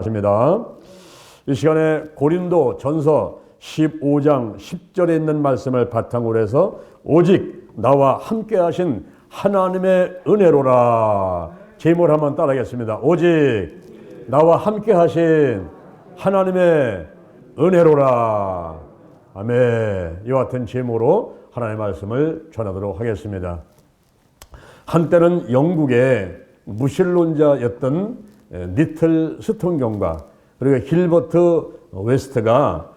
입니다. 이 시간에 고린도 전서 15장 10절에 있는 말씀을 바탕으로 해서 오직 나와 함께 하신 하나님의 은혜로라 제목을 한번 따라하겠습니다. 오직 나와 함께 하신 하나님의 은혜로라. 아멘. 이와 같은 제목으로 하나님의 말씀을 전하도록 하겠습니다. 한때는 영국의 무신론자였던 니틀 스톤경과 그리고 길버트 웨스트가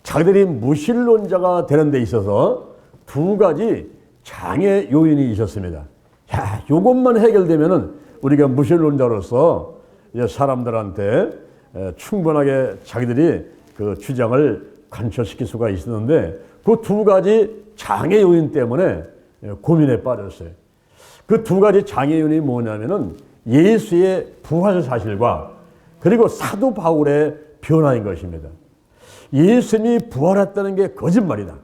자기들이 무신론자가 되는 데 있어서 두 가지 장애 요인이 있었습니다. 야, 이것만 해결되면은 우리가 무신론자로서 사람들한테 충분하게 자기들이 그 주장을 관철시킬 수가 있었는데 그 두 가지 장애 요인 때문에 고민에 빠졌어요. 그 두 가지 장애 요인이 뭐냐면은 예수의 부활 사실과 그리고 사도 바울의 변화인 것입니다. 예수님이 부활했다는 게 거짓말이다.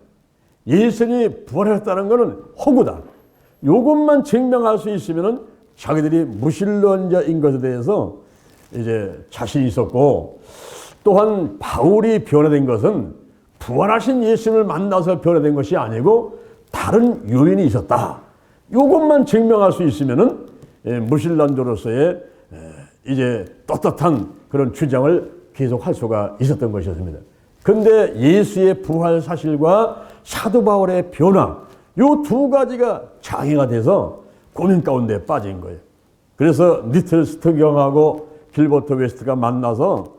예수님이 부활했다는 것은 허구다. 이것만 증명할 수 있으면은 자기들이 무신론자인 것에 대해서 이제 자신이 있었고, 또한 바울이 변화된 것은 부활하신 예수님을 만나서 변화된 것이 아니고 다른 요인이 있었다. 이것만 증명할 수 있으면은 무신론자로서의 이제 떳떳한 그런 주장을 계속할 수가 있었던 것이었습니다. 그런데 예수의 부활 사실과 사도 바울의 변화, 이 두 가지가 장애가 돼서 고민 가운데 빠진 거예요. 그래서 니틀 스톤경하고 길버트 웨스트가 만나서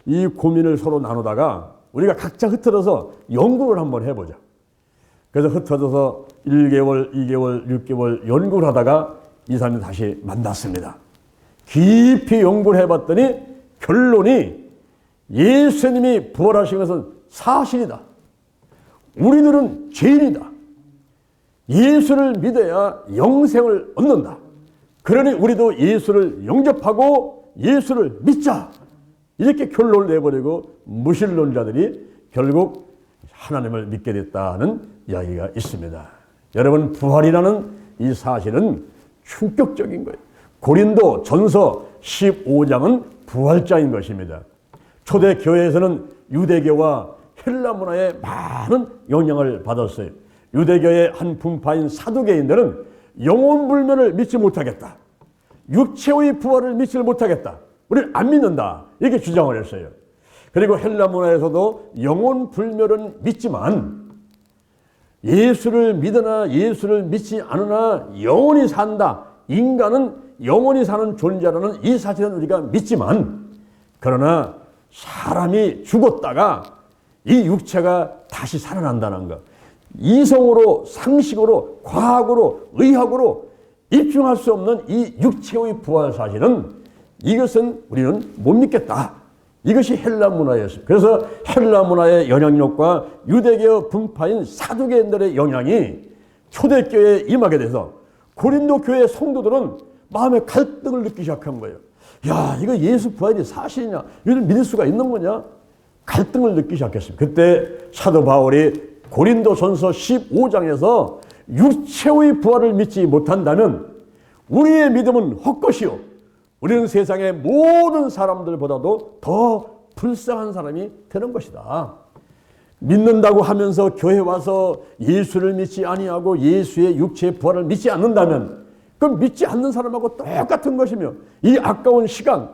이 고민을 서로 나누다가 우리가 각자 흩어져서 연구를 한번 해보자. 그래서 흩어져서 1개월, 2개월, 6개월 연구를 하다가 이 사람이 다시 만났습니다. 깊이 연구를 해봤더니 결론이 예수님이 부활하신 것은 사실이다. 우리들은 죄인이다. 예수를 믿어야 영생을 얻는다. 그러니 우리도 예수를 영접하고 예수를 믿자. 이렇게 결론을 내버리고 무신론자들이 결국 하나님을 믿게 됐다는 이야기가 있습니다. 여러분, 부활이라는 이 사실은 충격적인 거예요. 고린도 전서 15장은 부활장인 것입니다. 초대 교회에서는 유대교와 헬라 문화에 많은 영향을 받았어요. 유대교의 한 분파인 사두개인들은 영혼불면을 믿지 못하겠다. 육체의 부활을 믿지 못하겠다. 우리는 안 믿는다. 이렇게 주장을 했어요. 그리고 헬라 문화에서도 영혼불멸은 믿지만 예수를 믿으나 예수를 믿지 않으나 영원히 산다. 인간은 영원히 사는 존재라는 이 사실은 우리가 믿지만, 그러나 사람이 죽었다가 이 육체가 다시 살아난다는 것, 이성으로, 상식으로, 과학으로, 의학으로 입증할 수 없는 이 육체의 부활 사실은, 이것은 우리는 못 믿겠다. 이것이 헬라 문화였어요. 그래서 헬라 문화의 영향력과 유대교 분파인 사두개인들의 영향이 초대교회에 임하게 돼서 고린도 교회 성도들은 마음에 갈등을 느끼기 시작한 거예요. 야, 이거 예수 부활이 사실이냐? 이걸 믿을 수가 있는 거냐? 갈등을 느끼기 시작했습니다. 그때 사도 바울이 고린도 전서 15장에서 육체의 부활을 믿지 못한다면 우리의 믿음은 헛것이요, 우리는 세상의 모든 사람들보다도 더 불쌍한 사람이 되는 것이다. 믿는다고 하면서 교회 와서 예수를 믿지 아니하고 예수의 육체의 부활을 믿지 않는다면 그럼 믿지 않는 사람하고 똑같은 것이며, 이 아까운 시간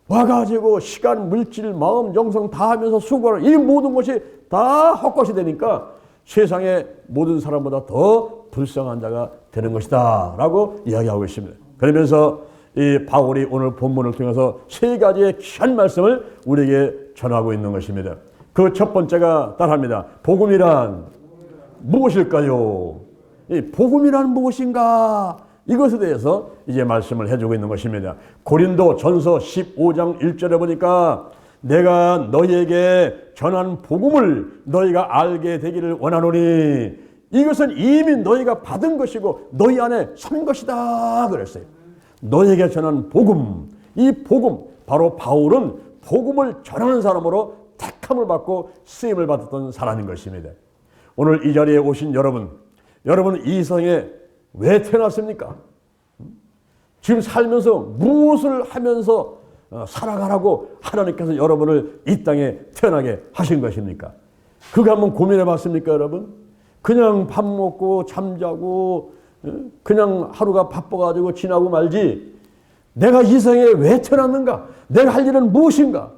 와가지고 시간, 물질, 마음, 정성 다 하면서 수고하는 이 모든 것이 다 헛것이 되니까 세상의 모든 사람보다 더 불쌍한 자가 되는 것이다 라고 이야기하고 있습니다. 그러면서 이 바울이 오늘 본문을 통해서 세 가지의 귀한 말씀을 우리에게 전하고 있는 것입니다. 그 첫 번째가 따라합니다. 복음이란 무엇일까요? 이 복음이란 무엇인가? 이것에 대해서 이제 말씀을 해주고 있는 것입니다. 고린도 전서 15장 1절에 보니까 내가 너희에게 전한 복음을 너희가 알게 되기를 원하노니 이것은 이미 너희가 받은 것이고 너희 안에 선 것이다 그랬어요. 너희에게 전한 복음, 이 복음, 바로 바울은 복음을 전하는 사람으로 택함을 받고 쓰임을 받았던 사람인 것입니다. 오늘 이 자리에 오신 여러분 이 세상에 왜 태어났습니까? 지금 살면서 무엇을 하면서 살아가라고 하나님께서 여러분을 이 땅에 태어나게 하신 것입니까? 그거 한번 고민해 봤습니까, 여러분? 그냥 밥 먹고 잠자고 그냥 하루가 바빠가지고 지나고 말지, 내가 이 세상에 왜 태어났는가? 내가 할 일은 무엇인가?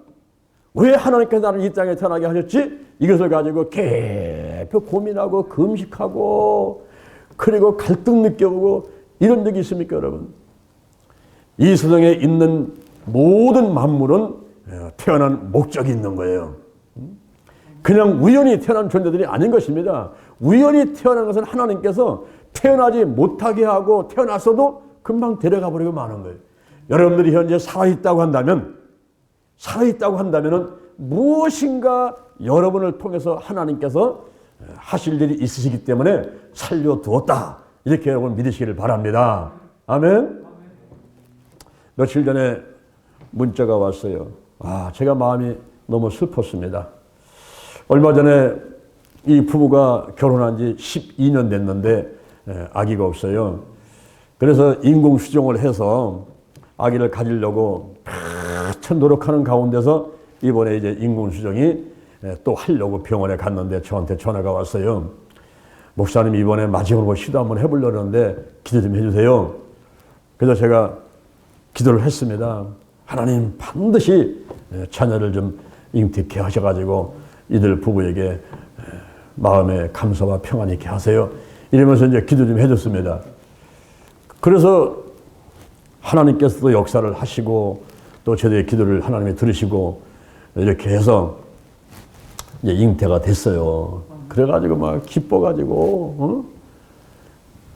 왜 하나님께서 나를 이 땅에 태어나게 하셨지? 이것을 가지고 계속 고민하고 금식하고 그리고 갈등 느껴보고 이런 적이 있습니까, 여러분? 이 세상에 있는 모든 만물은 태어난 목적이 있는 거예요. 그냥 우연히 태어난 존재들이 아닌 것입니다. 우연히 태어난 것은 하나님께서 태어나지 못하게 하고 태어났어도 금방 데려가 버리고 마는 거예요. 여러분들이 현재 살아있다고 한다면은 무엇인가 여러분을 통해서 하나님께서 하실 일이 있으시기 때문에 살려두었다. 이렇게 여러분 믿으시기를 바랍니다. 아멘. 며칠 전에 문자가 왔어요. 제가 마음이 너무 슬펐습니다. 얼마 전에 이 부부가 결혼한 지 12년 됐는데 아기가 없어요. 그래서 인공수정을 해서 아기를 가지려고 한참 노력하는 가운데서 이번에 이제 인공수정이 또 하려고 병원에 갔는데 저한테 전화가 왔어요. 목사님, 이번에 마지막으로 시도 한번 해보려는데 기도 좀 해주세요. 그래서 제가 기도를 했습니다. 하나님, 반드시 자녀를 좀 잉태케 하셔가지고 이들 부부에게 마음의 감사와 평안이 있게 하세요. 이러면서 이제 기도 좀 해줬습니다. 그래서 하나님께서도 역사를 하시고 또 저희의 기도를 하나님이 들으시고 이렇게 해서 이제 잉태가 됐어요. 그래가지고 막 기뻐가지고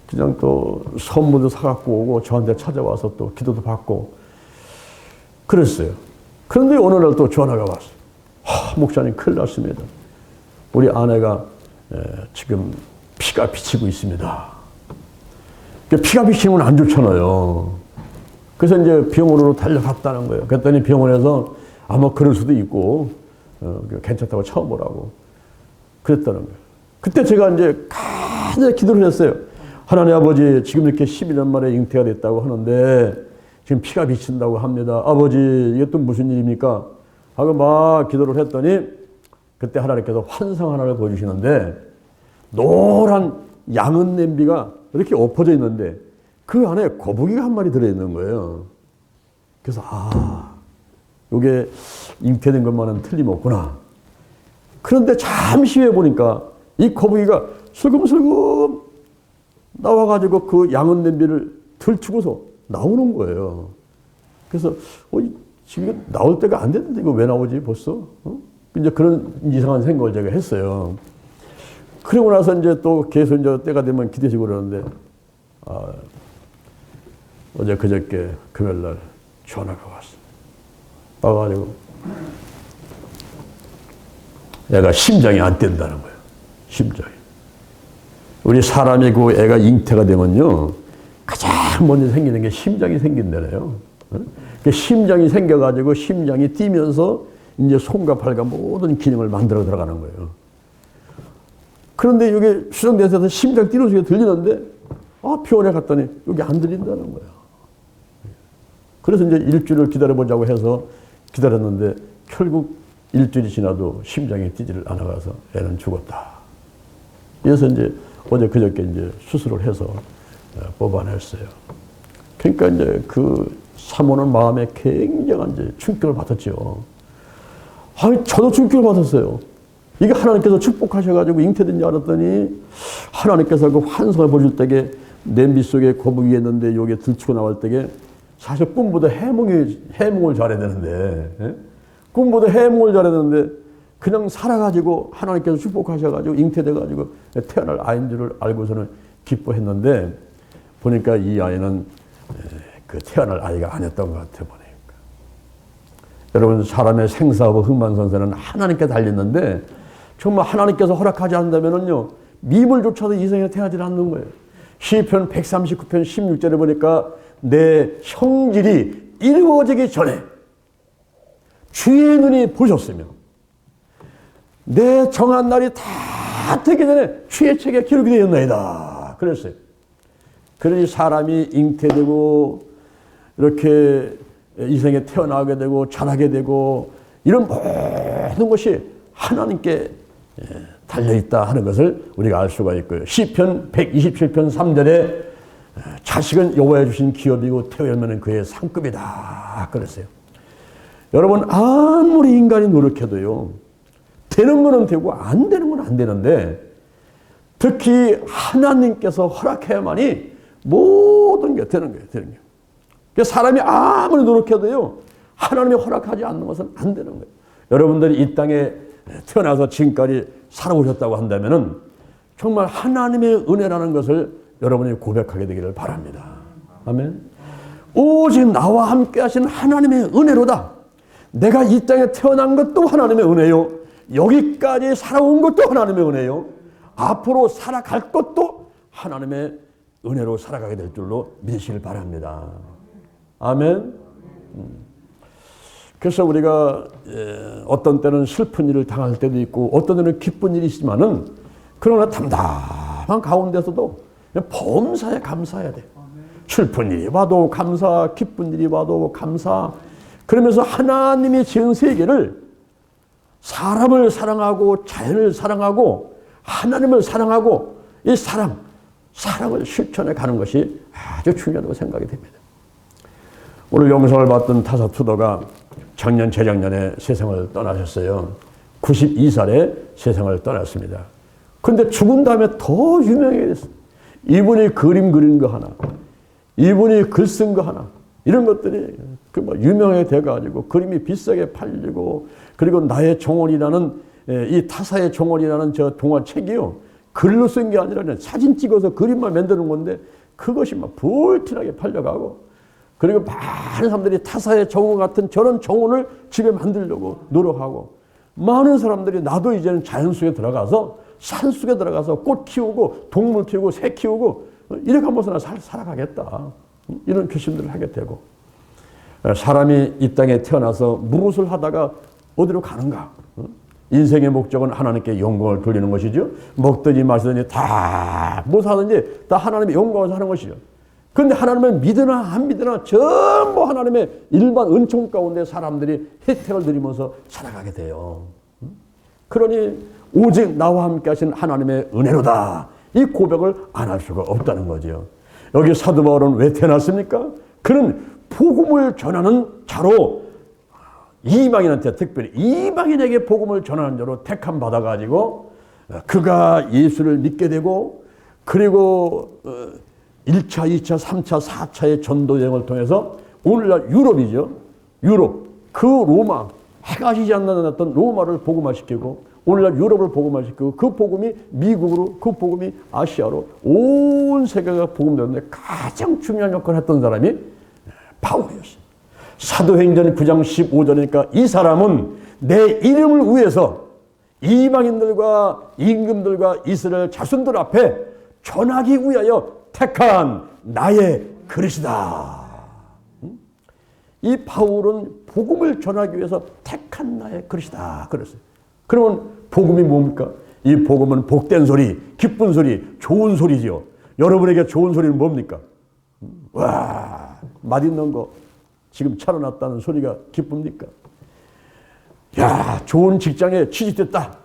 그냥 또 선물도 사갖고 오고 저한테 찾아와서 또 기도도 받고 그랬어요. 그런데 어느 날 또 전화가 왔어요. 목사님, 큰일 났습니다. 우리 아내가 지금 피가 비치고 있습니다. 피가 비치면 안 좋잖아요. 그래서 이제 병원으로 달려갔다는 거예요. 그랬더니 병원에서 아마 그럴 수도 있고 괜찮다고 처음 오라고 그랬다는 거예요. 그때 제가 이제 간절히 기도를 했어요. 하나님 아버지, 지금 이렇게 12년 만에 잉태가 됐다고 하는데 지금 피가 비친다고 합니다. 아버지, 이게 또 무슨 일입니까? 하고 막 기도를 했더니 그때 하나님께서 환상 하나를 보여주시는데 노란 양은 냄비가 이렇게 엎어져 있는데 그 안에 거북이가 한 마리 들어있는 거예요. 그래서 이게 잉태된 것만은 틀림없구나. 그런데 잠시 후에 보니까 이 거북이가 슬금슬금 나와가지고 그 양은 냄비를 들추고서 나오는 거예요. 그래서 지금 나올 때가 안 됐는데 이거 왜 나오지 벌써? 이제 그런 이상한 생각을 제가 했어요. 그러고 나서 이제 또 계속 이제 때가 되면 기대시고 그러는데 어제 그저께 금요일날 전화가 왔어. 와가지고 애가 심장이 안 뛴다는 거예요. 심장이. 우리 사람이 그 애가 잉태가 되면요 가장 먼저 생기는 게 심장이 생긴다네요. 심장이 생겨가지고 심장이 뛰면서 이제 손과 발과 모든 기능을 만들어 들어가는 거예요. 그런데 이게 수정돼서 심장 뛰는 소리가 들리는데 병원에 갔더니 여기 안 들린다는 거예요. 그래서 이제 일주일을 기다려보자고 해서 기다렸는데 결국 일주일이 지나도 심장이 뛰지를 않아가서 애는 죽었다. 그래서 이제 어제 그저께 이제 수술을 해서 뽑아냈어요. 그러니까 이제 그 사모는 마음에 굉장한 이제 충격을 받았죠. 저도 충격을 받았어요. 이게 하나님께서 축복하셔가지고 잉태된 줄 알았더니 하나님께서 그 환상을 보실 때에 냄비 속에 거북이 있는데 여기에 들치고 나올 때에 사실 꿈보다 해몽을 잘해야 되는데 꿈보다 해몽을 잘해야 되는데 그냥 살아가지고 하나님께서 축복하셔가지고 잉태돼가지고 태어날 아이인 줄 알고서는 기뻐했는데 보니까 이 아이는 그 태어날 아이가 아니었던 것 같아 보니까. 여러분, 사람의 생사하고 흥망성쇠는 하나님께 달렸는데 정말 하나님께서 허락하지 않는다면은요 미물조차도 이 세상에 태어나지 않는 거예요. 시편 139편 16절에 보니까 내 형질이 이루어지기 전에 주의 눈이 보셨으며 내 정한 날이 다 되기 전에 주의 책에 기록이 되었나이다. 그랬어요. 그러니 사람이 잉태되고 이렇게 이 생에 태어나게 되고 자라게 되고 이런 모든 것이 하나님께 달려있다 하는 것을 우리가 알 수가 있고요. 시편 127편 3절에 자식은 여호와의 주신 기업이고 태어나면 그의 상급이다 그랬어요. 여러분, 아무리 인간이 노력해도요, 되는 거는 되고 안 되는 건 안 되는데, 특히 하나님께서 허락해야만이 모든 게 되는 거예요. 되는 거예요. 그러니까 사람이 아무리 노력해도요, 하나님이 허락하지 않는 것은 안 되는 거예요. 여러분들이 이 땅에 태어나서 지금까지 살아오셨다고 한다면은 정말 하나님의 은혜라는 것을 여러분이 고백하게 되기를 바랍니다. 아멘. 오직 나와 함께 하신 하나님의 은혜로다. 내가 이 땅에 태어난 것도 하나님의 은혜요. 여기까지 살아온 것도 하나님의 은혜요. 앞으로 살아갈 것도 하나님의 은혜로 살아가게 될 줄로 믿으시길 바랍니다. 아멘. 그래서 우리가 어떤 때는 슬픈 일을 당할 때도 있고 어떤 때는 기쁜 일이 있지만은 그러나 담담한 가운데서도 범사에 감사해야 돼요. 슬픈 일이 와도 감사, 기쁜 일이 와도 감사. 그러면서 하나님이 지은 세계를 사람을 사랑하고 자연을 사랑하고 하나님을 사랑하고 이 사랑을 실천해 가는 것이 아주 중요하다고 생각이 됩니다. 오늘 영상을 봤던 타사 투더가 작년 재작년에 세상을 떠나셨어요. 92살에 세상을 떠났습니다. 그런데 죽은 다음에 더 유명해졌어요. 이분이 그림 그린 거 하나, 이분이 글 쓴 거 하나, 이런 것들이 유명해 돼가지고 그림이 비싸게 팔리고, 그리고 나의 정원이라는 이 타사의 정원이라는 저 동화책이요, 글로 쓴 게 아니라 그냥 사진 찍어서 그림만 만드는 건데 그것이 막 불티나게 팔려가고, 그리고 많은 사람들이 타사의 정원 같은 저런 정원을 집에 만들려고 노력하고, 많은 사람들이 나도 이제는 자연 속에 들어가서 산 속에 들어가서 꽃 키우고 동물 키우고 새 키우고 이렇게 하면서 살아가겠다, 이런 결심들을 하게 되고, 사람이 이 땅에 태어나서 무엇을 하다가 어디로 가는가? 인생의 목적은 하나님께 영광을 돌리는 것이죠. 먹든지 마시든지 다 무엇하든지 다 하나님의 영광을 하는 것이죠. 그런데 하나님을 믿으나 안 믿으나 전부 하나님의 일반 은총 가운데 사람들이 혜택을 누리면서 살아가게 돼요. 그러니 오직 나와 함께 하신 하나님의 은혜로다, 이 고백을 안 할 수가 없다는 거죠. 여기 사도 바울은 왜 태어났습니까? 그는 복음을 전하는 자로, 이방인한테 특별히 이방인에게 복음을 전하는 자로 택함 받아가지고 그가 예수를 믿게 되고, 그리고 1차, 2차, 3차, 4차의 전도 여행을 통해서 오늘날 유럽이죠. 유럽, 그 로마, 해가 지지 않는 어떤 로마를 복음화시키고, 오늘날 유럽을 복음화시키고, 그 복음이 미국으로, 그 복음이 아시아로 온 세계가 복음되는데 가장 중요한 역할을 했던 사람이 바울이었어요. 사도행전 9장 15절이니까 이 사람은 내 이름을 위해서 이방인들과 임금들과 이스라엘 자손들 앞에 전하기 위하여 택한 나의 그릇이다. 이 바울은 복음을 전하기 위해서 택한 나의 그릇이다 그랬어요. 그러면 복음이 뭡니까? 이 복음은 복된 소리, 기쁜 소리, 좋은 소리죠. 여러분에게 좋은 소리는 뭡니까? 와, 맛있는 거 지금 차려놨다는 소리가 기쁩니까? 야, 좋은 직장에 취직됐다.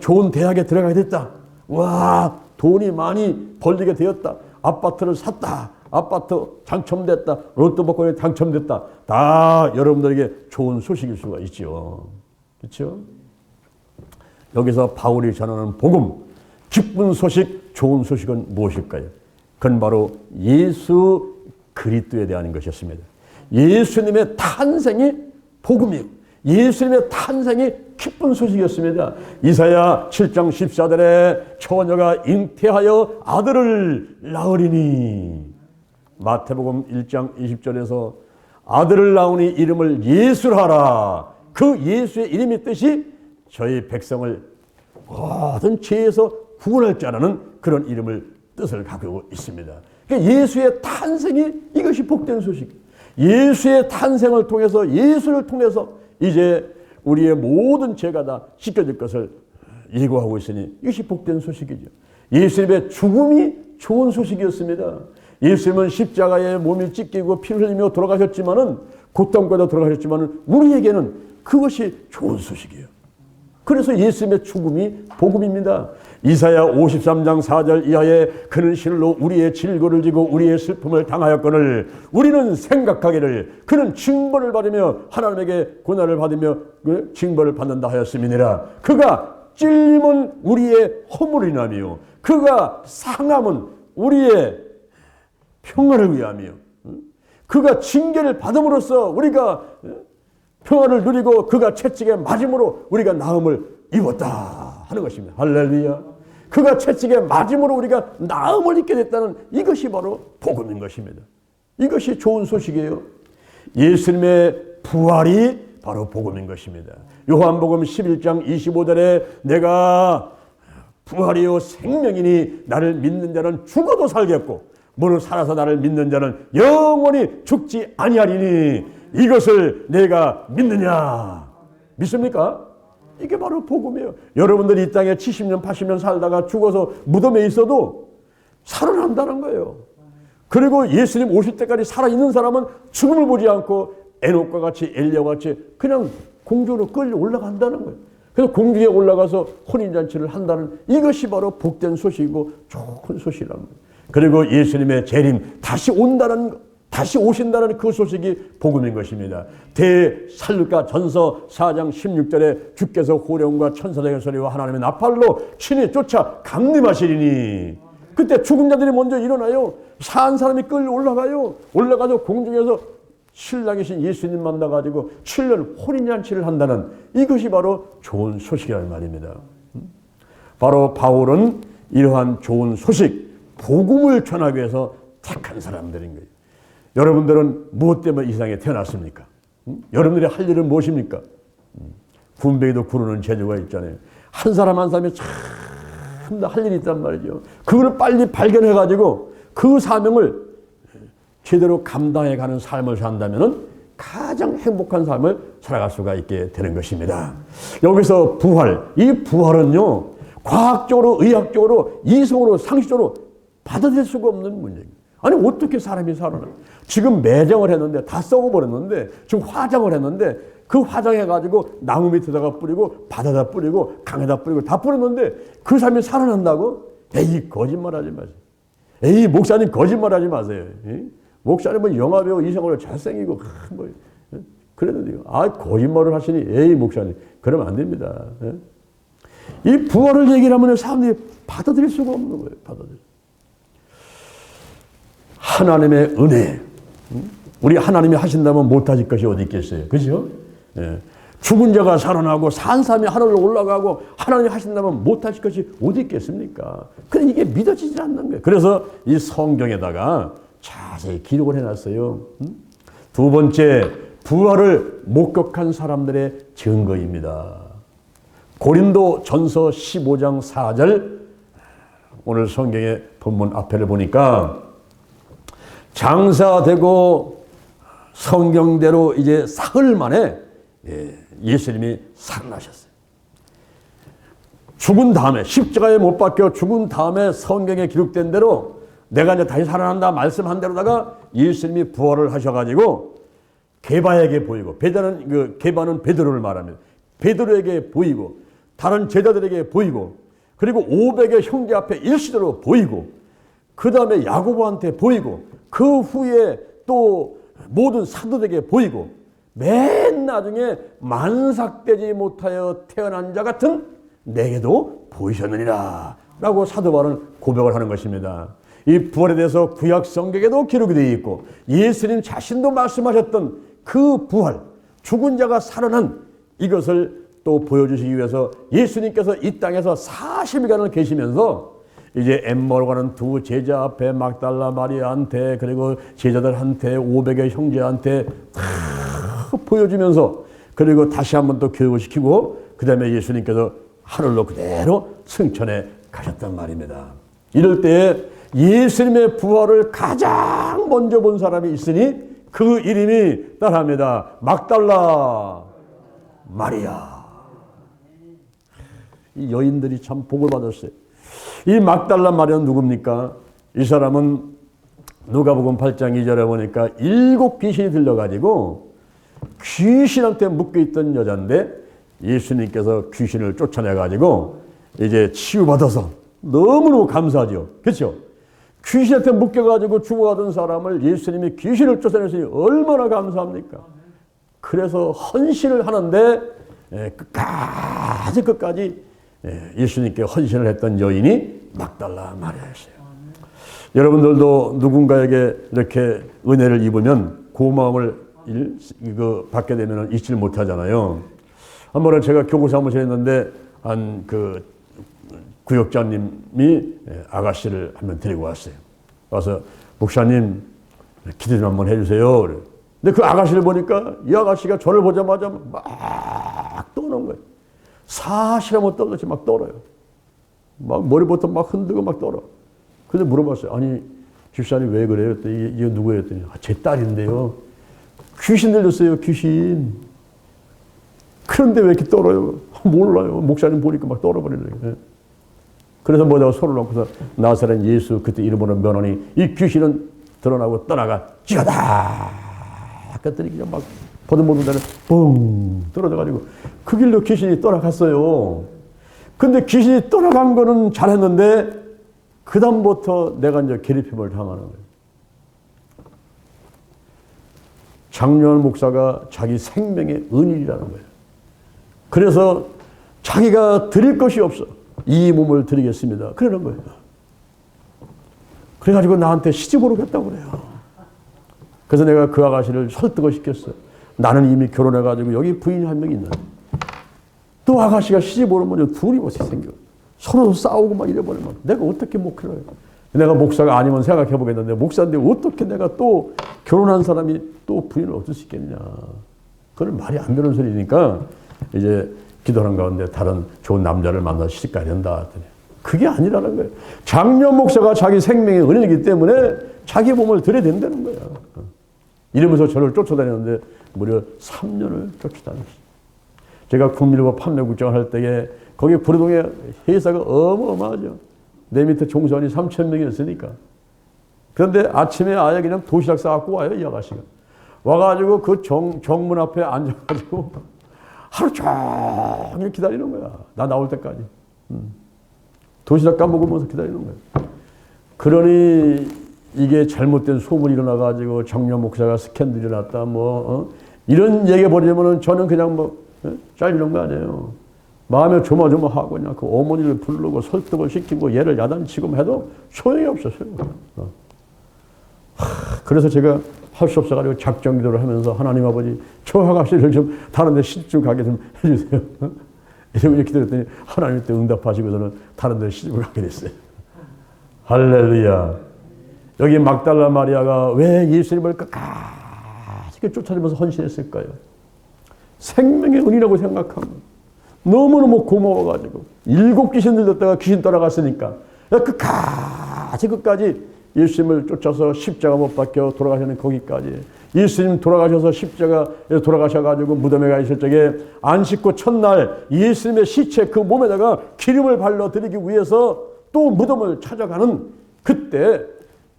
좋은 대학에 들어가게 됐다. 와, 돈이 많이 벌리게 되었다. 아파트를 샀다. 아파트 당첨됐다. 로또 복권에 당첨됐다. 다 여러분들에게 좋은 소식일 수가 있죠. 그렇죠? 여기서 바울이 전하는 복음, 기쁜 소식, 좋은 소식은 무엇일까요? 그건 바로 예수 그리스도에 대한 것이었습니다. 예수님의 탄생이 복음이에요. 예수님의 탄생이 기쁜 소식이었습니다. 이사야 7장 14절에 처녀가 잉태하여 아들을 낳으리니, 마태복음 1장 20절에서 아들을 낳으니 이름을 예수라 하라. 그 예수의 이름의 뜻이 저희 백성을 모든 죄에서 구원할 자라는 그런 이름을 뜻을 가지고 있습니다. 그러니까 예수의 탄생이 이것이 복된 소식. 예수의 탄생을 통해서, 예수를 통해서 이제 우리의 모든 죄가 다 씻겨질 것을 예고하고 있으니 이것이 복된 소식이죠. 예수님의 죽음이 좋은 소식이었습니다. 예수님은 십자가에 몸이 찢기고 피를 흘리며 돌아가셨지만은 고통과도 들어가셨지만 우리에게는 그것이 좋은 소식이에요. 그래서 예수님의 죽음이 복음입니다. 이사야 53장 4절 이하에 그는 실로 우리의 질고를 지고 우리의 슬픔을 당하였거늘 우리는 생각하기를 그는 징벌을 받으며 하나님에게 고난을 받으며 그 징벌을 받는다 하였음이니라. 그가 찔림은 우리의 허물이 나며 그가 상함은 우리의 평안을 위하며 그가 징계를 받음으로써 우리가 평안을 누리고 그가 채찍에 맞음으로 우리가 나음을 입었다 하는 것입니다. 할렐루야. 그가 채찍에 맞음으로 우리가 나음을 입게 됐다는 이것이 바로 복음인 것입니다. 이것이 좋은 소식이에요. 예수님의 부활이 바로 복음인 것입니다. 요한복음 11장 25절에 내가 부활이요 생명이니 나를 믿는 자는 죽어도 살겠고 무릇 살아서 나를 믿는 자는 영원히 죽지 아니하리니 이것을 내가 믿느냐? 믿습니까? 이게 바로 복음이에요. 여러분들이 이 땅에 70년 80년 살다가 죽어서 무덤에 있어도 살아난다는 거예요. 그리고 예수님 오실 때까지 살아있는 사람은 죽음을 보지 않고 에녹과 같이 엘리야와 같이 그냥 공중으로 끌려 올라간다는 거예요. 그래서 공중에 올라가서 혼인잔치를 한다는 이것이 바로 복된 소식이고 좋은 소식이란 거예요. 그리고 예수님의 재림 다시 오신다는 그 소식이 복음인 것입니다. 대살루가 전서 4장 16절에 주께서 호령과 천사들의 소리와 하나님의 나팔로 친히 쫓아 강림하시리니 그때 죽은 자들이 먼저 일어나요. 산 사람이 끌려 올라가요. 올라가서 공중에서 신랑이신 예수님 만나가지고 7년 혼인잔치를 한다는 이것이 바로 좋은 소식이라는 말입니다. 바로 바울은 이러한 좋은 소식 복음을 전하기 위해서 택한 사람들인 거예요. 여러분들은 무엇 때문에 이 세상에 태어났습니까? 여러분들이 할 일은 무엇입니까? 군뱅이도 구르는 재주가 있잖아요. 한 사람 한 사람이 참 할 일이 있단 말이죠. 그걸 빨리 발견해가지고 그 사명을 제대로 감당해가는 삶을 산다면 가장 행복한 삶을 살아갈 수가 있게 되는 것입니다. 여기서 부활, 이 부활은요 과학적으로 의학적으로 이성으로 상식적으로 받아들일 수가 없는 문제입니다. 아니 어떻게 사람이 살아나요? 지금 매장을 했는데 다 썩어버렸는데 지금 화장을 했는데 그 화장해가지고 나무 밑에다가 뿌리고 바다에다 뿌리고 강에다 뿌리고 다 뿌렸는데 그 사람이 살아난다고? 에이 거짓말하지 마세요. 에이 목사님 거짓말하지 마세요. 목사님은 영화배우 이상으로 잘생기고 뭐 그랬는데 거짓말을 하시니 에이 목사님 그러면 안 됩니다. 이 부활을 얘기를 하면 사람들이 받아들일 수가 없는 거예요. 하나님의 은혜. 우리 하나님이 하신다면 못하실 것이 어디 있겠어요. 그죠? 예. 죽은 자가 살아나고 산 사람이 하늘로 올라가고 하나님이 하신다면 못하실 것이 어디 있겠습니까? 근데 이게 믿어지지 않는 거예요. 그래서 이 성경에다가 자세히 기록을 해놨어요. 두 번째, 부활을 목격한 사람들의 증거입니다. 고린도 전서 15장 4절 오늘 성경의 본문 앞에를 보니까 장사되고 성경대로 이제 사흘 만에 예수님이 살아나셨어요. 죽은 다음에 십자가에 못 박혀 죽은 다음에 성경에 기록된 대로 내가 이제 다시 살아난다 말씀한 대로다가 예수님이 부활을 하셔가지고 게바에게 보이고 게바는 베드로를 말합니다. 베드로에게 보이고 다른 제자들에게 보이고 그리고 500의 형제 앞에 일시적으로 보이고 그 다음에 야고보한테 보이고 그 후에 또 모든 사도들에게 보이고 맨 나중에 만삭되지 못하여 태어난 자 같은 내게도 보이셨느니라 라고 사도 바울은 고백을 하는 것입니다. 이 부활에 대해서 구약 성경에도 기록이 되어 있고 예수님 자신도 말씀하셨던 그 부활, 죽은 자가 살아난 이것을 또 보여주시기 위해서 예수님께서 이 땅에서 40일간을 계시면서 이제 엠마오로 가는 두 제자 앞에 막달라 마리아한테 그리고 제자들한테 500의 형제한테 다 보여주면서 그리고 다시 한번 또 교육을 시키고 그 다음에 예수님께서 하늘로 그대로 승천해 가셨단 말입니다. 이럴 때에 예수님의 부활을 가장 먼저 본 사람이 있으니 그 이름이 따라합니다. 막달라 마리아. 이 여인들이 참 복을 받았어요. 이 막달라 마리아는 누굽니까? 이 사람은 누가복음 8장 2절에 보니까 7 귀신이 들려가지고 귀신한테 묶여있던 여자인데 예수님께서 귀신을 쫓아내가지고 이제 치유받아서 너무너무 감사하죠. 그렇죠? 귀신한테 묶여가지고 죽어가던 사람을 예수님이 귀신을 쫓아내시니 얼마나 감사합니까? 그래서 헌신을 하는데 끝까지 예수님께 헌신을 했던 여인이 막달라 마리아였어요. 여러분들도 누군가에게 이렇게 은혜를 입으면 고마움을 받게 되면 잊지 못하잖아요. 한 번은 제가 교구 사무실에 있는데 한 그 구역장님이 아가씨를 한 명 데리고 왔어요. 와서 목사님 기도 좀 한번 해주세요. 근데 그 아가씨를 보니까 이 아가씨가 저를 보자마자 막 떠는 거예요. 사실하면 떨듯이 막 떨어요. 막 머리부터 막 흔들고 막 떨어. 근데 물어봤어요. 아니 집사님 왜 그래요? 했더니 이거 누구예요? 했더니 제 딸인데요. 귀신 들렸어요. 귀신. 그런데 왜 이렇게 떨어요? 몰라요. 목사님 보니까 막 떨어버리네요. 그래서 뭐라고 손을 놓고서 나사렛 예수 그때 이름으로 면하니 이 귀신은 드러나고 떠나가 찌가다. 그랬더니 그냥 막 버둥버둥 다는 뻥 떨어져가지고 그 길로 귀신이 떠나갔어요. 근데 귀신이 떠나간 거는 잘했는데 그 다음부터 내가 이제 괴롭힘을 당하는 거예요. 장로한 목사가 자기 생명의 은인이라는 거예요. 그래서 자기가 드릴 것이 없어. 이 몸을 드리겠습니다. 그러는 거예요. 그래가지고 나한테 시집으로 갔다고 그래요. 그래서 내가 그 아가씨를 설득을 시켰어요. 나는 이미 결혼해가지고 여기 부인이 한 명 있는데 또 아가씨가 시집 오면 둘이 어떻게 생겨. 서로 싸우고 막 이래버리면 내가 어떻게 목회를 해요. 내가 목사가 아니면 생각해 보겠는데 목사인데 어떻게 내가 또 결혼한 사람이 또 부인을 얻을 수 있겠냐. 그건 말이 안 되는 소리니까 이제 기도하는 가운데 다른 좋은 남자를 만나서 시집 가야 된다 했더니 그게 아니라는 거예요. 장년 목사가 자기 생명의 은혜이기 때문에 자기 몸을 드려야 된다는 거야. 이러면서 저를 쫓아다녔는데 무려 3년을 쫓아다녔어요. 제가 국민일보 판매국장을 할 때에 거기 구리동에 회사가 어마어마하죠. 내 밑에 종사원이 3,000명이었으니까. 그런데 아침에 아예 그냥 도시락 싸갖고 와요, 이 아가씨가. 와가지고 그 정문 앞에 앉아가지고 하루 종일 기다리는 거야. 나 나올 때까지. 도시락 까먹으면서 기다리는 거야. 그러니 이게 잘못된 소문이 일어나가지고 정년 목사가 스캔들이 일어났다, 이런 얘기 버리면은 저는 그냥 잘리는 거 아니에요. 마음에 조마조마하고 그냥 그 어머니를 부르고 설득을 시키고 얘를 야단치고 해도 소용이 없어, 소용이. 그래서 제가 할 수 없어가지고 작정 기도를 하면서 하나님 아버지 저 아가씨를 좀 다른 데 시집 좀 가게 좀 해주세요. 이렇게 기도했더니 하나님 때 응답하시고서는 다른 데 시집을 가게 됐어요. 할렐루야. 여기 막달라 마리아가 왜 예수님을 끝까지 쫓아다니면서 헌신했을까요? 생명의 은이라고 생각하면 너무너무 고마워가지고 7 귀신 들렸다가 귀신 떠나갔으니까 끝까지 예수님을 쫓아서 십자가 못 박혀 돌아가시는 거기까지 예수님 돌아가셔서 십자가에 돌아가셔가지고 무덤에 가 있을 적에 안식구 첫날 예수님의 시체 그 몸에다가 기름을 발라드리기 위해서 또 무덤을 찾아가는 그때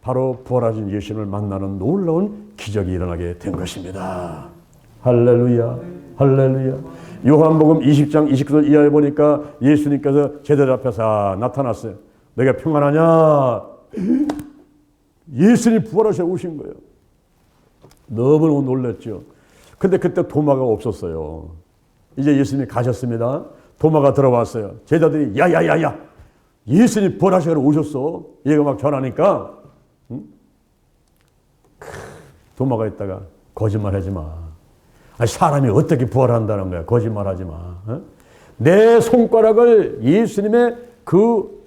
바로 부활하신 예수님을 만나는 놀라운 기적이 일어나게 된 것입니다. 할렐루야, 할렐루야. 요한복음 20장 29절 이하에 보니까 예수님께서 제자들 앞에서 나타났어요. 내가 평안하냐? 예수님 부활하셔 오신 거예요. 너무너무 놀랐죠. 근데 그때 도마가 없었어요. 이제 예수님이 가셨습니다. 도마가 들어왔어요. 제자들이 야야야야 예수님 부활하셔 오셨어. 얘가 막 전하니까 도마가 있다가 거짓말하지 마. 아니, 사람이 어떻게 부활한다는 거야. 거짓말하지 마. 내 손가락을 예수님의 그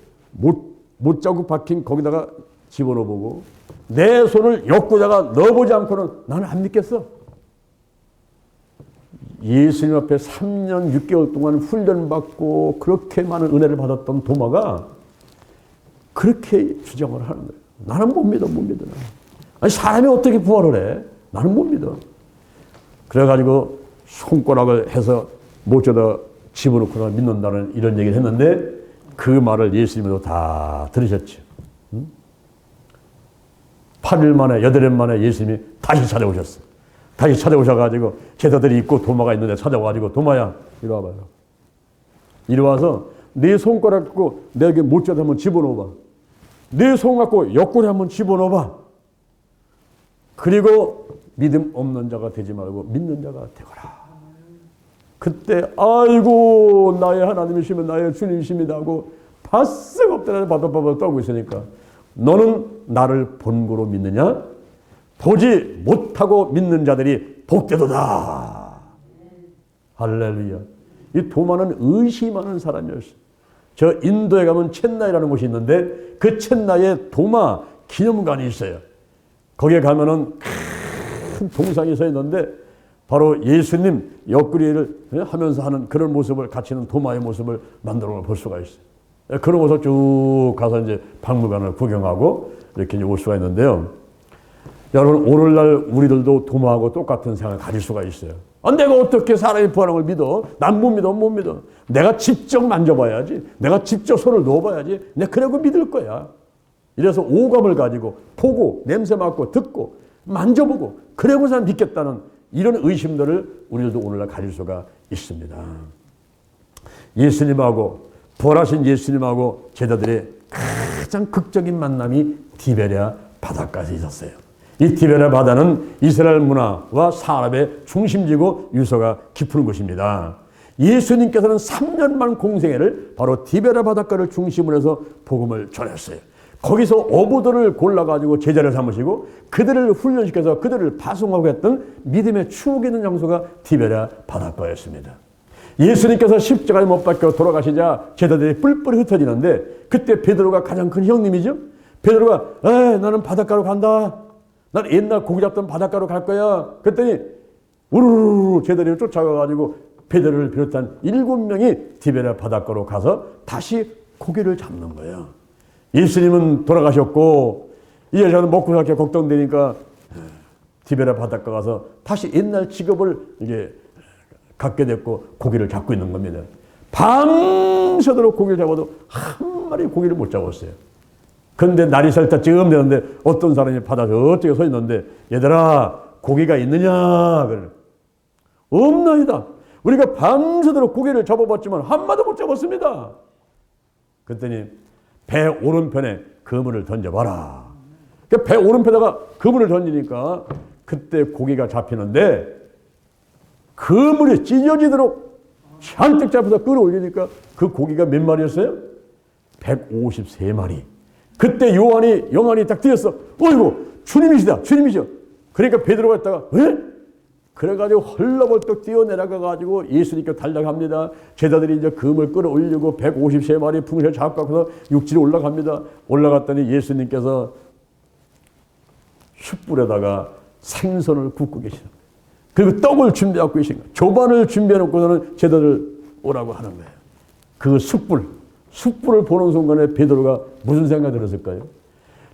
못자국 박힌 거기다가 집어넣어보고 내 손을 엮고다가 넣어보지 않고는 나는 안 믿겠어. 예수님 앞에 3년 6개월 동안 훈련받고 그렇게 많은 은혜를 받았던 도마가 그렇게 주장을 하는 거예요. 나는 못 믿어, 못 믿어. 아니, 사람이 어떻게 부활을 해? 나는 못 믿어. 그래가지고 손가락을 해서 못에다 집어넣고 믿는다는 이런 얘기를 했는데 그 말을 예수님도 다 들으셨죠. 8일 만에 8일 만에 예수님이 다시 찾아오셨어요. 다시 찾아오셔가지고 제자들이 있고 도마가 있는데 찾아와가지고 도마야 이리 와봐요. 이리 와서 네 손가락 갖고 내게 못자도 한번 집어넣어봐. 네 손 갖고 옆구리 한번 집어넣어봐. 그리고 믿음 없는 자가 되지 말고 믿는 자가 되거라. 그때 아이고 나의 하나님이시면 나의 주님이십니다 하고 바싹 엎드려 바닥바닥 떨고 있으니까 너는 나를 본고로 믿느냐? 보지 못하고 믿는 자들이 복되도다. 할렐루야. 이 도마는 의심하는 사람이었어요. 저 인도에 가면 첸나이라는 곳이 있는데 그 첸나이에 도마 기념관이 있어요. 거기에 가면은 큰 동상이 서 있는데 바로 예수님 옆구리를 하면서 하는 그런 모습을 갖추는 도마의 모습을 만들어 볼 수가 있어요. 그런 곳을 쭉 가서 이제 박물관을 구경하고 이렇게 이제 올 수가 있는데요. 여러분 오늘날 우리들도 도마하고 똑같은 생각을 가질 수가 있어요. 내가 어떻게 사람이 부활한 걸 믿어? 난 못 믿어, 못 믿어. 내가 직접 만져봐야지. 내가 직접 손을 넣어봐야지. 내가 그러고 믿을 거야. 이래서 오감을 가지고 보고 냄새 맡고 듣고 만져보고 그러고서 믿겠다는 이런 의심들을 우리들도 오늘날 가질 수가 있습니다. 예수님하고 부활하신 예수님하고 제자들의 가장 극적인 만남이 디베랴 바닷가에서 있었어요. 이 디베랴 바다는 이스라엘 문화와 산업의 중심지고 유서가 깊은 곳입니다. 예수님께서는 3년만 공생애를 바로 디베랴 바닷가를 중심으로 해서 복음을 전했어요. 거기서 어부들을 골라가지고 제자를 삼으시고 그들을 훈련시켜서 그들을 파송하고 했던 믿음의 추억이 있는 장소가 디베랴 바닷가였습니다. 예수님께서 십자가에 못 박혀 돌아가시자 제자들이 뿔뿔이 흩어지는데 그때 베드로가 가장 큰 형님이죠. 베드로가 나는 바닷가로 간다. 난 옛날 고기 잡던 바닷가로 갈 거야. 그랬더니 우르르 제자들이 쫓아가가지고 베드로를 비롯한 7명이 디베랴 바닷가로 가서 다시 고기를 잡는 거예요. 예수님은 돌아가셨고 이제 저는 먹고 살게 걱정되니까 디베랴 바닷가 가서 다시 옛날 직업을 이게 갖게 됐고 고기를 잡고 있는 겁니다. 밤새도록 고기를 잡아도 한 마리 고기를 못 잡았어요. 그런데 날이 살짝쯤 되는데 어떤 사람이 바다 저쪽에 서 있는데 얘들아 고기가 있느냐? 그래. 없나이다. 우리가 밤새도록 고기를 잡아봤지만 한 마리도 못 잡았습니다. 그랬더니 배 오른편에 그물을 던져봐라. 배 오른편에다가 그물을 던지니까 그때 고기가 잡히는데 그물이 찢어지도록 잔뜩 잡아서 끌어올리니까 그 고기가 몇 마리였어요? 153마리. 그때 영안이 딱 뛰었어. 어이구 주님이시다. 주님이죠. 그러니까 베드로가 있다가 그래가지고 헐레벌떡 뛰어내려가가지고 예수님께 달려갑니다. 제자들이 이제 금을 끌어올리고 153마리 풍선을 잡고 육지로 올라갑니다. 올라갔더니 예수님께서 숯불에다가 생선을 굽고 계시는 거예요. 그리고 떡을 준비하고 계신 거예요. 조반을 준비해놓고서는 제자들 오라고 하는 거예요. 그 숯불을 보는 순간에 베드로가 무슨 생각이 들었을까요?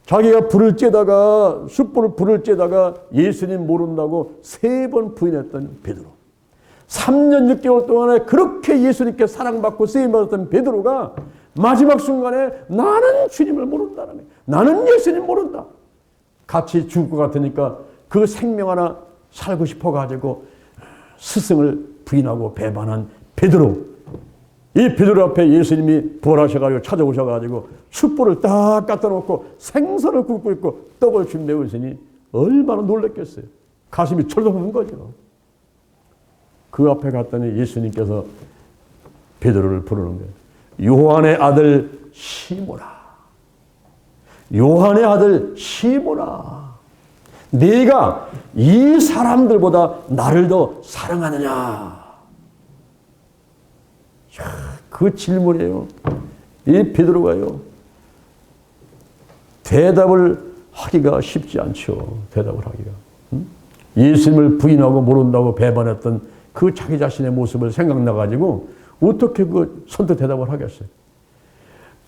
자기가 불을 쬐다가 숯불을 쬐다가 예수님 모른다고 3번 부인했던 베드로. 3년 6개월 동안에 그렇게 예수님께 사랑받고 쓰임받았던 베드로가 마지막 순간에 나는 주님을 모른다는 거예요. 나는 예수님 모른다. 같이 죽을 것 같으니까 그 생명 하나 살고 싶어가지고 스승을 부인하고 배반한 베드로. 이 베드로 앞에 예수님이 부활하셔가지고 찾아오셔가지고 숯불을 딱 갖다 놓고 생선을 굽고 있고 떡을 준비하고 있으니 얼마나 놀랐겠어요. 가슴이 철렁는 거죠. 그 앞에 갔더니 예수님께서 베드로를 부르는 거예요. 요한의 아들 시몬아. 요한의 아들 시몬아. 네가 이 사람들보다 나를 더 사랑하느냐. 그 질문이에요. 이 베드로가요. 대답을 하기가 쉽지 않죠. 대답을 하기가. 예수님을 부인하고 모른다고 배반했던 그 자기 자신의 모습을 생각나가지고 어떻게 그 선뜻 대답을 하겠어요.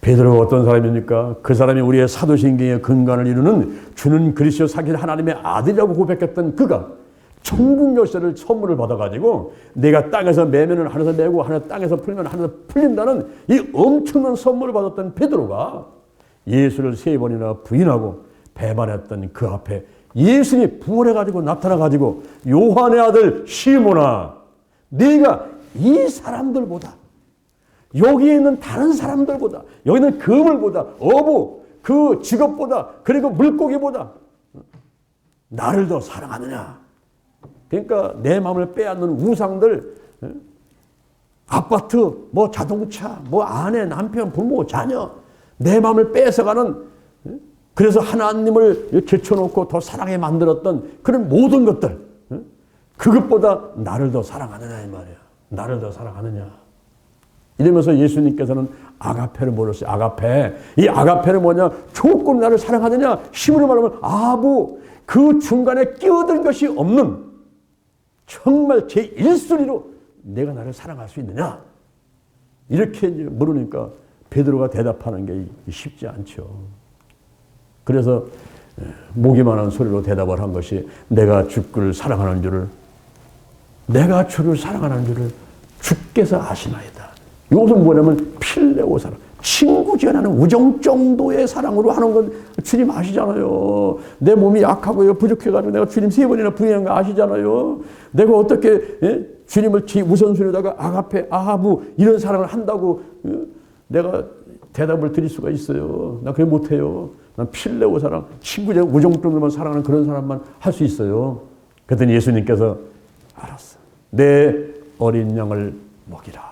베드로가 어떤 사람입니까? 그 사람이 우리의 사도신경의 근간을 이루는 주는 그리스도 사실 하나님의 아들이라고 고백했던 그가 천국 열쇠를 선물을 받아가지고 내가 땅에서 매면은 하늘에서 매고 하늘 땅에서 풀면 하늘에서 풀린다는 이 엄청난 선물을 받았던 베드로가 예수를 3번이나 부인하고 배반했던 그 앞에 예수님이 부활해가지고 나타나가지고 요한의 아들 시몬아, 네가 이 사람들보다, 여기에 있는 다른 사람들보다, 여기 있는 그물보다, 어부, 그 직업보다, 그리고 물고기보다 나를 더 사랑하느냐. 그러니까 내 마음을 빼앗는 우상들, 아파트, 뭐 자동차, 뭐 아내, 남편, 부모, 자녀, 내 마음을 뺏어가는, 그래서 하나님을 제쳐놓고 더 사랑에 만들었던 그런 모든 것들, 그것보다 나를 더 사랑하느냐 이 말이야. 나를 더 사랑하느냐. 이러면서 예수님께서는 아가페를 모르셨어요. 아가페. 이 아가페는 뭐냐? 조건 나를 사랑하느냐? 힘으로 말하면 아부. 그 중간에 끼어든 것이 없는 정말 제1순위로 내가 나를 사랑할 수 있느냐? 이렇게 물으니까 베드로가 대답하는 게 쉽지 않죠. 그래서 목이만한 소리로 대답을 한 것이 내가 주를 사랑하는 줄을, 내가 주를 사랑하는 줄을 주께서 아시나이다. 이것은 뭐냐면 필레오 사랑, 친구지어나는 우정 정도의 사랑으로 하는 건 주님 아시잖아요. 내 몸이 약하고요 부족해가지고 내가 주님 3번이나 부인한 거 아시잖아요. 내가 어떻게 주님을 우선순위에다가 아가페, 아하부 이런 사랑을 한다고 내가 대답을 드릴 수가 있어요. 나 그게 못해요. 난 필레오 사랑, 친구적 우정 정도만 사랑하는 그런 사람만 할 수 있어요. 그랬더니 예수님께서 알았어. 내 어린 양을 먹이라.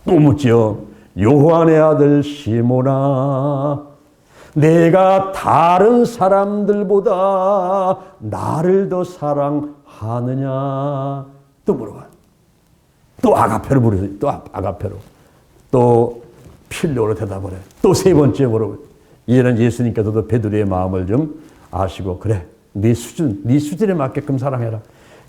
또 묻지요. 요한의 아들 시몬아, 내가 다른 사람들보다 나를 더 사랑하느냐? 또 물어봐요. 또 아가페로 부르세요. 또 아가페로. 또 필요로 대답을 해. 또 3번째 물어봐요. 이제는 예수님께서도 베드로의 마음을 좀 아시고, 그래, 네 수준에 맞게끔 사랑해라.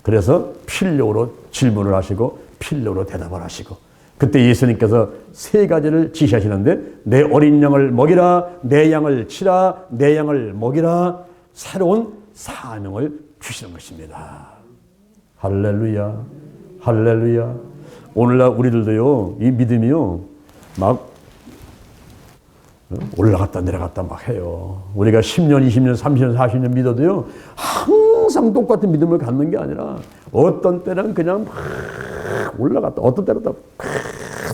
그래서 필요로 질문을 하시고 필요로 대답을 하시고, 그때 예수님께서 3가지를 지시하시는데, 내 어린 양을 먹이라, 내 양을 치라, 내 양을 먹이라, 새로운 사명을 주시는 것입니다. 할렐루야, 할렐루야. 오늘날 우리들도요, 이 믿음이요, 막 올라갔다 내려갔다 막 해요. 우리가 10년, 20년, 30년, 40년 믿어도요, 항상 똑같은 믿음을 갖는 게 아니라 어떤 때는 그냥 막 올라갔다, 어떤 때는 또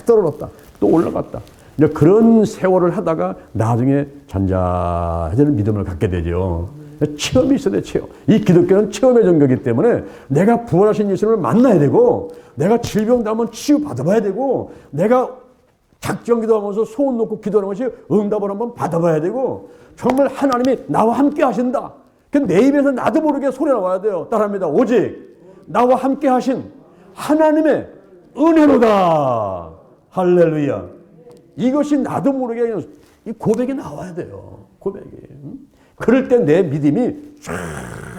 떨어졌다, 또 올라갔다. 이제 그런 세월을 하다가 나중에 잔잔해지는 믿음을 갖게 되죠. 체험이 있어야 돼, 체험. 이 기독교는 체험의 종교이기 때문에 내가 부활하신 예수님을 만나야 되고, 내가 질병 나면 치유받아봐야 되고, 내가 작정 기도하면서 소원 놓고 기도하는 것이 응답을 한번 받아봐야 되고, 정말 하나님이 나와 함께 하신다. 내 입에서 나도 모르게 소리 나와야 돼요. 따라합니다. 오직 나와 함께 하신 하나님의 은혜로다. 할렐루야. 이것이 나도 모르게 이 고백이 나와야 돼요. 고백이. 그럴 때 내 믿음이 쫙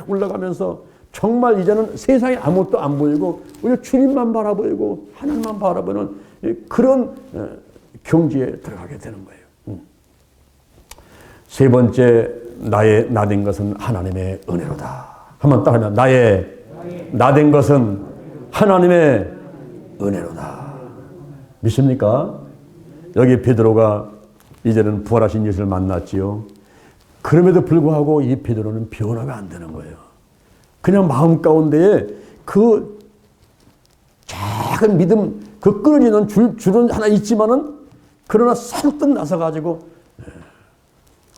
올라가면서 정말 이제는 세상에 아무것도 안 보이고 오히려 주님만 바라보이고 하나님만 바라보는 그런 경지에 들어가게 되는 거예요. 3번째, 나의 나된 것은 하나님의 은혜로다. 한번 딱 하면 나의 나된 것은 하나님의 은혜로다. 믿습니까? 여기 베드로가 이제는 부활하신 예수를 만났지요. 그럼에도 불구하고 이 베드로는 변화가 안 되는 거예요. 그냥 마음 가운데에 그 작은 믿음, 그 끊어지는 줄은 하나 있지만은, 그러나 선뜻 나서 가지고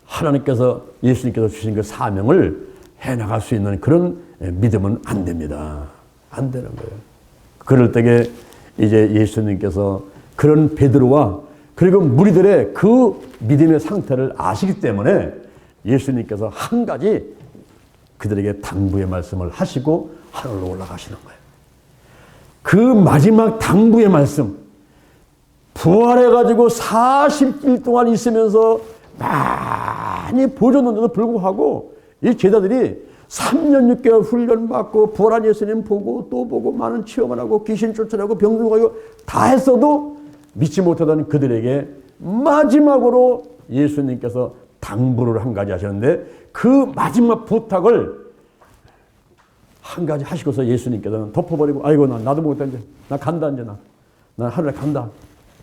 하나님께서, 예수님께서 주신 그 사명을 해나갈 수 있는 그런 믿음은 안 됩니다. 안 되는 거예요. 그럴 때에 이제 예수님께서 그런 베드로와 그리고 무리들의 그 믿음의 상태를 아시기 때문에 예수님께서 한 가지 그들에게 당부의 말씀을 하시고 하늘로 올라가시는 거예요. 그 마지막 당부의 말씀, 부활해가지고 40일 동안 있으면서 많이 보여줬는데도 불구하고 이 제자들이 3년 6개월 훈련받고 부활한 예수님 보고 또 보고 많은 체험을 하고 귀신 쫓아내고 병들고 다 했어도 믿지 못하던 그들에게 마지막으로 예수님께서 당부를 한 가지 하셨는데, 그 마지막 부탁을 한 가지 하시고서 예수님께서는 덮어버리고, 아이고 나도 모르겠다, 이제 나 간다, 이제 나 하늘에 간다.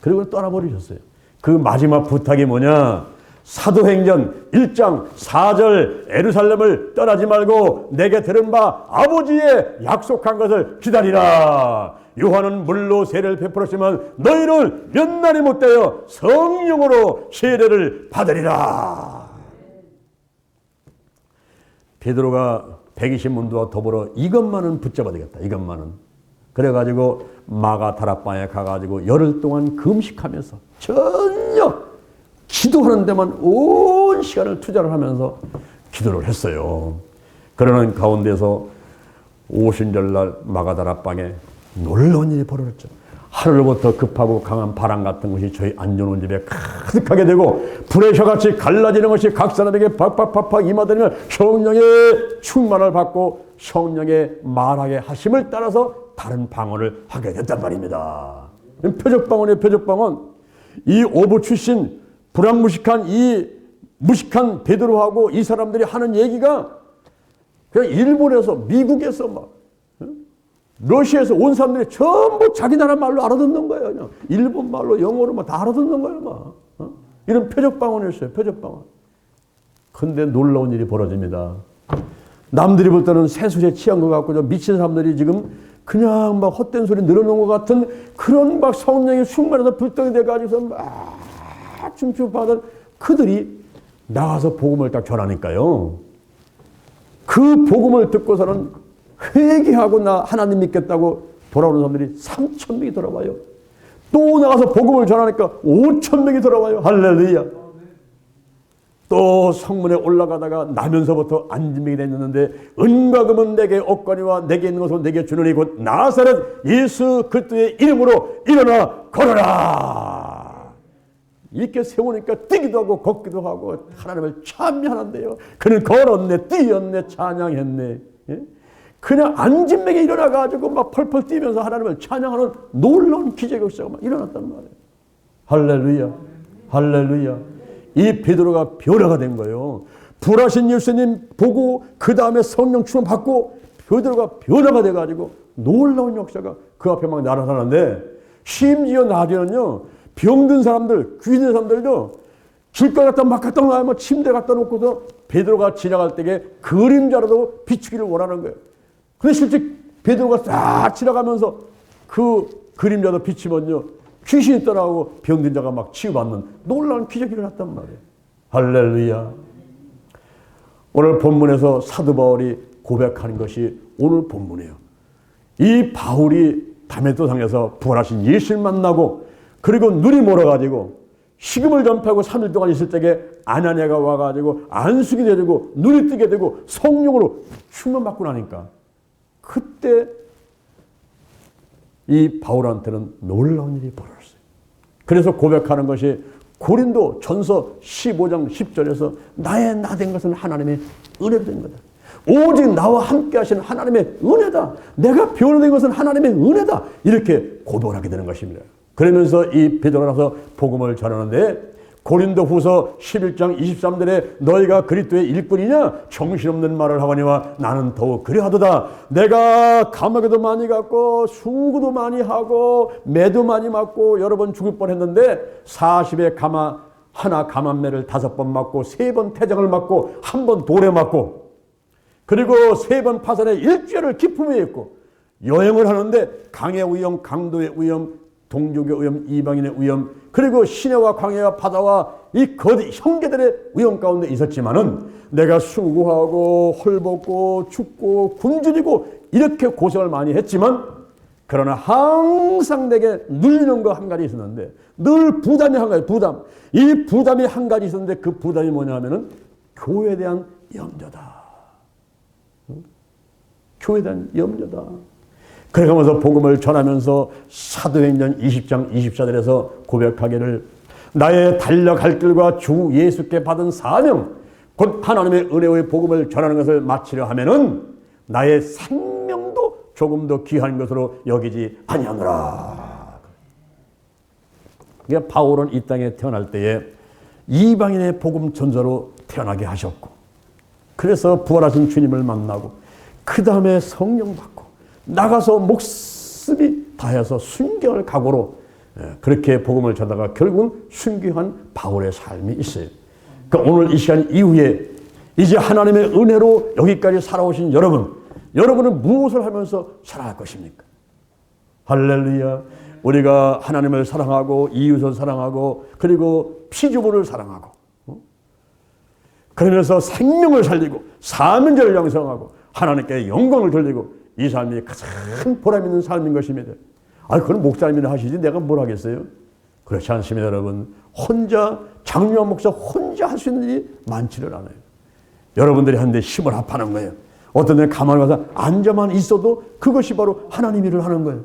그리고 떠나버리셨어요. 그 마지막 부탁이 뭐냐? 사도행전 1장 4절 예루살렘을 떠나지 말고 내게 들은 바 아버지의 약속한 것을 기다리라. 요한은 물로 세례를 베풀었지만 너희는 몇 날이 못되어 성령으로 세례를 받으리라. 베드로가 120문도와 더불어 이것만은 붙잡아야 되겠다. 이것만은. 그래가지고 마가다락방에 가가지고 열흘 동안 금식하면서 전혀 기도하는 데만 온 시간을 투자를 하면서 기도를 했어요. 그러는 가운데서 오순절날 마가다락방에 놀라운 일이 벌어졌죠. 하늘로부터 급하고 강한 바람 같은 것이 저희 앉아놓은 집에 가득하게 되고 불의 혀같이 갈라지는 것이 각 사람에게 팍팍팍팍 임하더니 성령의 충만을 받고 성령의 말하게 하심을 따라서 다른 방언을 하게 됐단 말입니다. 표적방언이에요. 표적방언. 이 오부 출신 불황무식한 이 무식한 베드로하고 이 사람들이 하는 얘기가 그냥 일본에서 미국에서 막 러시아에서 온 사람들이 전부 자기 나라 말로 알아듣는 거예요. 그냥 일본 말로 영어로 막 다 알아듣는 거예요. 막. 이런 표적방언이었어요. 표적방언. 근데 놀라운 일이 벌어집니다. 남들이 볼 때는 새술에 취한 것 같고 미친 사람들이 지금 그냥 막 헛된 소리 늘어놓은 것 같은 그런 막 성령의 충만해서 불덩이 돼가지고서 막 춤추고 받은 그들이 나가서 복음을 딱 전하니까요. 그 복음을 듣고서는 회개하고 나 하나님 믿겠다고 돌아오는 사람들이 3,000명이 돌아와요. 또 나가서 복음을 전하니까 5,000명이 돌아와요. 할렐루야. 또 성문에 올라가다가 나면서부터 안진병이 됐는데 은과 금은 내게 없거니와 내게 있는 것은 내게 주노니 곧 나사렛 예수 그리스도의 이름으로 일어나 걸어라. 이렇게 세우니까 뛰기도 하고 걷기도 하고 하나님을 찬미하는데요. 그는 걸었네, 뛰었네, 찬양했네. 예? 그냥 안진병에 일어나가지고 막 펄펄 뛰면서 하나님을 찬양하는 놀라운 기적의 역사가 막 일어났단 말이에요. 할렐루야. 할렐루야. 이 베드로가 변화가 된 거예요. 부활하신 예수님 보고 그 다음에 성령 충만 받고 베드로가 변화가 돼가지고 놀라운 역사가 그 앞에 막 나타나는데 심지어 나중에는요 병든 사람들, 귀신 사람들도 길가에 갖다 막 갖다 놔야 침대 갖다 놓고서 베드로가 지나갈 때에 그림자라도 비추기를 원하는 거예요. 근데 실제 베드로가 싹 지나가면서 그 그림자도 비치면요 귀신이 떠나고 병든 자가 막 치유받는 놀라운 기적이 일어났단 말이에요. 할렐루야. 오늘 본문에서 사도 바울이 고백하는 것이 오늘 본문이에요. 이 바울이 다메섹 상에서 부활하신 예수를 만나고 그리고 눈이 멀어가지고 식음을 전파하고 3일 동안 있을 때에 아나니아가 와가지고 안수기 되고 눈이 뜨게 되고 성령으로 충만받고 나니까 그때 이 바울한테는 놀라운 일이 벌어졌어요. 그래서 고백하는 것이 고린도 전서 15장 10절에서 나의 나 된 것은 하나님의 은혜로 된 거다. 오직 나와 함께 하시는 하나님의 은혜다. 내가 변화된 것은 하나님의 은혜다. 이렇게 고백을 하게 되는 것입니다. 그러면서 이 베드로가 나서 복음을 전하는데 고린도 후서 11장 23절에 너희가 그리스도의 일꾼이냐 정신없는 말을 하거니와 나는 더욱 그리하도다. 내가 감옥에도 많이 갔고 수고도 많이 하고 매도 많이 맞고 여러 번 죽을 뻔했는데 40에 하나 감암매를 5번 맞고 3번 태장을 맞고 1번 돌에 맞고 그리고 3번 파산에 일주일을 기품에 있고 여행을 하는데 강의 위험, 강도의 위험, 동족의 위험, 이방인의 위험, 그리고 시내와 광야와 바다와 이 거대 형제들의 위험 가운데 있었지만은 내가 수고하고 헐벗고 춥고 굶주리고 이렇게 고생을 많이 했지만 그러나 항상 내게 눌리는 거 한 가지 있었는데 늘 부담이 한 가지, 부담. 이 부담이 한 가지 있었는데 그 부담이 뭐냐 하면은 교회에 대한 염려다. 교회에 대한 염려다. 그러면서 복음을 전하면서 사도행전 20장 24절에서 고백하기를 나의 달려갈 길과 주 예수께 받은 사명 곧 하나님의 은혜의 복음을 전하는 것을 마치려 하면은 나의 생명도 조금 더 귀한 것으로 여기지 아니하노라. 그러니까 바울은 이 땅에 태어날 때에 이방인의 복음 전자로 태어나게 하셨고 그래서 부활하신 주님을 만나고 그 다음에 성령 받고 나가서 목숨이 다해서 순교할 각오로 그렇게 복음을 전하다가 결국은 순교한 바울의 삶이 있어요. 그러니까 오늘 이 시간 이후에 이제 하나님의 은혜로 여기까지 살아오신 여러분은 무엇을 하면서 살아갈 것입니까? 할렐루야. 우리가 하나님을 사랑하고 이웃을 사랑하고 그리고 피조물을 사랑하고 그러면서 생명을 살리고 사명자를 양성하고 하나님께 영광을 돌리고 이 삶이 가장 보람 있는 삶인 것입니다. 그건 목사님이나 하시지 내가 뭘 하겠어요? 그렇지 않습니다, 여러분. 혼자 장로한 목사 혼자 할 수 있는 일이 많지를 않아요. 여러분들이 하는데 힘을 합하는 거예요. 어떤 데는 가만히 가서 앉아만 있어도 그것이 바로 하나님 일을 하는 거예요.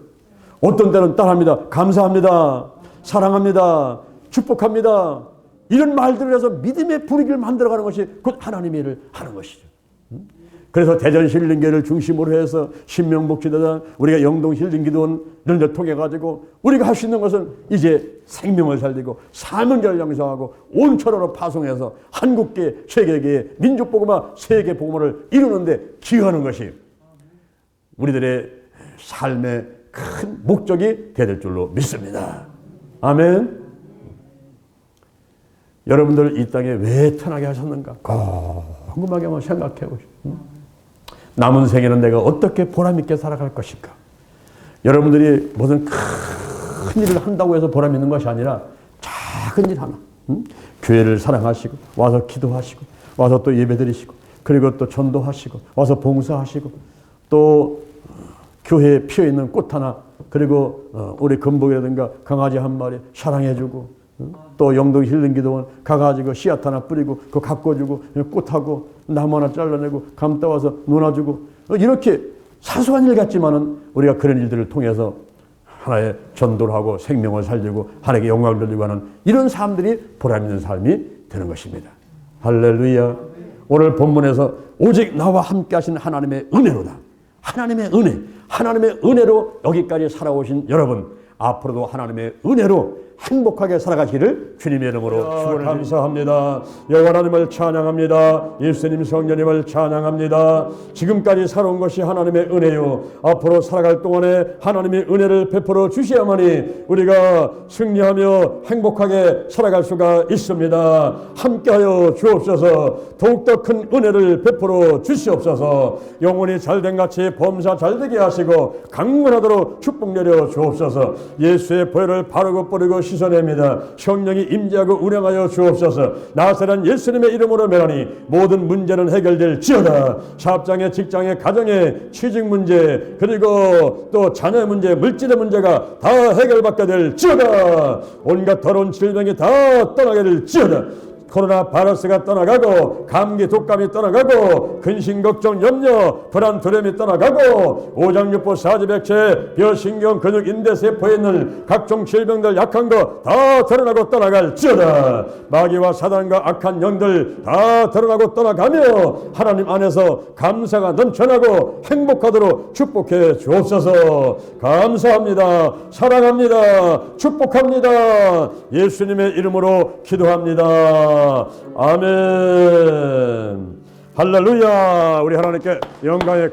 어떤 때는 따라합니다. 감사합니다. 사랑합니다. 축복합니다. 이런 말들을 해서 믿음의 분위기를 만들어가는 것이 곧 하나님의 일을 하는 것이죠. 그래서 대전 힐링교회를 중심으로 해서 신명복지대단 우리가 영동 힐링기도원 이런 데 통해 가지고 우리가 할 수 있는 것은 이제 생명을 살리고 사명자를 양성하고 온천으로 파송해서 한국계, 세계계, 민족복음화, 세계복음화를 이루는데 기여하는 것이 우리들의 삶의 큰 목적이 될 줄로 믿습니다. 아멘. 여러분들 이 땅에 왜 태어나게 하셨는가? 궁금하게 한번 생각해 보시오. 남은 생에는 내가 어떻게 보람있게 살아갈 것인가? 여러분들이 무슨 큰 일을 한다고 해서 보람 있는 것이 아니라 작은 일 하나, 교회를 사랑하시고 와서 기도하시고 와서 또 예배드리시고 그리고 또 전도하시고 와서 봉사하시고 또 교회에 피어있는 꽃 하나 그리고 우리 금복이라든가 강아지 한 마리 사랑해주고 또 영동 힐링기도원 가가지고 씨앗 하나 뿌리고 그거 가꿔주고 꽃하고 나무 하나 잘라내고 감 따와서 논아주고 이렇게 사소한 일 같지만은 우리가 그런 일들을 통해서 하나의 전도를 하고 생명을 살리고 하나님께 영광을 돌리고 하는 이런 삶들이 보람 있는 삶이 되는 것입니다. 할렐루야. 오늘 본문에서 오직 나와 함께 하신 하나님의 은혜로다. 하나님의 은혜로 여기까지 살아오신 여러분, 앞으로도 하나님의 은혜로 행복하게 살아가시기를 주님의 이름으로 감사합니다. 여호와 하나님을 찬양합니다. 예수님 성령님을 찬양합니다. 지금까지 살아온 것이 하나님의 은혜요, 앞으로 살아갈 동안에 하나님의 은혜를 베풀어 주셔야만이 우리가 승리하며 행복하게 살아갈 수가 있습니다. 함께하여 주옵소서. 더욱더 큰 은혜를 베풀어 주시옵소서. 영혼이 잘된 같이 범사 잘되게 하시고 강건하도록 축복 내려 주옵소서. 예수의 보혈을 바르고 뿌리고 씻어냅니다. 성령이 임재하고 운행하여 주옵소서. 나사렛 예수님의 이름으로 명하니 모든 문제는 해결될지어다. 사업장에, 직장에, 가정에, 취직 문제 그리고 또 자녀 문제, 물질의 문제가 다 해결받게 될지어다. 온갖 더러운 질병이 다 떠나게 될지어다. 코로나 바이러스가 떠나가고 감기 독감이 떠나가고 근심 걱정 염려 불안 두려움이 떠나가고 오장육부 사지백체 벼신경 근육 인대세포에 있는 각종 질병들 약한 거 다 드러나고 떠나갈지어다. 마귀와 사단과 악한 영들 다 드러나고 떠나가며 하나님 안에서 감사가 넘쳐나고 행복하도록 축복해 주옵소서. 감사합니다. 사랑합니다. 축복합니다. 예수님의 이름으로 기도합니다. 아멘. 할렐루야. 우리 하나님께 영광의